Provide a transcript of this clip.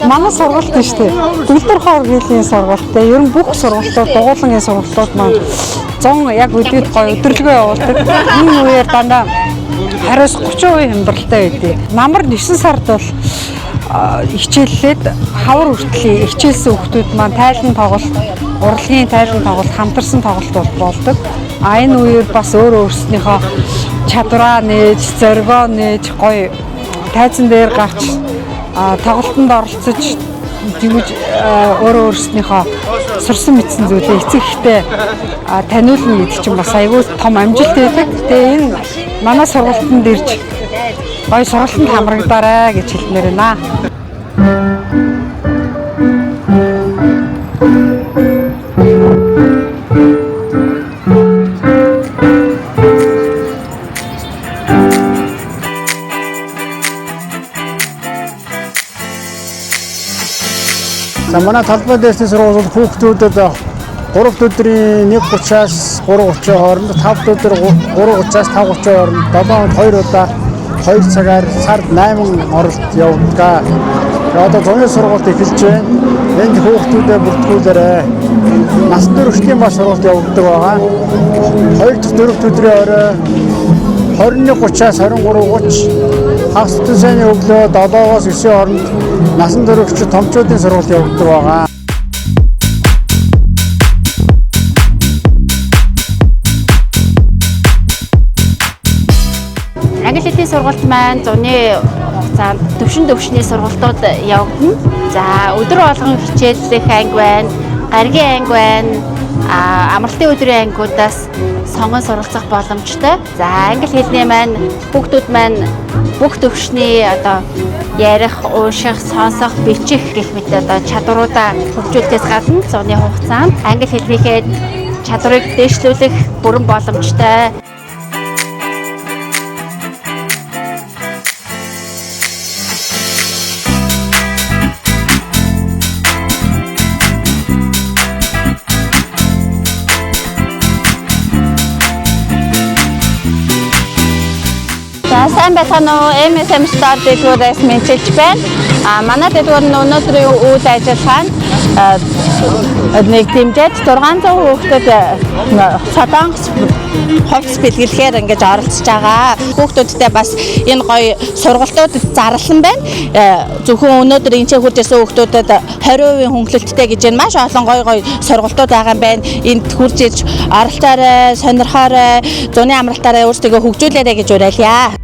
Манай сургалт нь шүү дээ. Үлдэр хоор гээлийн сургалт. Ер нь бүх сургалтууд, дугуулангийн сургалтууд маань 100 яг өдөрт гоё өдөрлөгөө явуулдаг. Энэ үеэр дандаа 20-30% хямдралтай байдгийг. Намар 9 сард бол хичээллээд хавар хүртэл хичээлсэн хүмүүс маань тайлан тоглолт, урлагийн тайлан тоглолт, хамтарсан тоглолт болдог. Энэ үеэр бас өөрсдийнхөө чадвараа нээж, зоригоо нээж гоё тайзан дээр гарч тоглолтод оролцож тэгж өөрсдийнхөө сурсан мэдсэн зүйлээ эцэг ихтэй таниулна гэдэг чинь бас айгүй том амжилт байдаг. Тэгээ энэ манай сургалтанд ирж гоё сургалтанд хамрагдаарай гэж хэлмээр байна. За манай талбай дэсний сургууль хүүхдүүдэд 3 өдрийн 1:30-аас 3:30 хооронд 5 өдөр 3:30-аас 5:30 хооронд 7 хоног 2 удаа 2 цагаар сард 8 оролт явуулдаг. Одоо зуны сургууль эхэлж байна. Энд хүүхдүүдэд бүртгүүлээрэй. Нас төрөчлийн бас сургууль явуулдаг байгаа. 2-4 өдрийн орой 21:30-аас 23:30 хагас түвшний өглөө 7-оос 9 хооронд насан туршид томчуудын сургууль явуулдаг байгаа. Англи хэлний сургалт маань зуны хугацаанд төвшний сургалтууд явагдана. За өдөр болгон хичээллэх анги байна, гаргийн анги байна, амралтын өдрийн ангиудаас сонгон суралцах боломжтой. За англи хэлний маань хүүхдүүд маань бүх төвшний одоо ярих, унших, сонсох, бичих гэх мэт одоо чадваруудаа хөгжүүлэхээс гадна зуны хугацаанд англи хэлнийхээ чадварыг дээшлүүлэх бүрэн боломжтой. Сайн байцгаана уу? MSM Star дэдгүүрээс мэдчилж байна. Манай дэдгүүр нь өнөөдрийн үйл ажиллагаанд нэг дэмжиж 600 хүүхдэд Солонгос хувцас бэлгэлэхээр ингэж оролцож байгаа. Хүүхдүүдтэй бас энэ гоё сургалтууд зарлан байна. Зөвхөн өнөөдөр энэ хурж ирсэн хүүхдүүдэд 20% хөнгөлөлттэй гэж энэ маш олон гоё сургалтууд байгаа юм байна. Энд хурж ирж оролцоорой, сонирхоорой, зуны амралтаараа өөрсдөө хөгжүүлээрэй гэж уриалъя.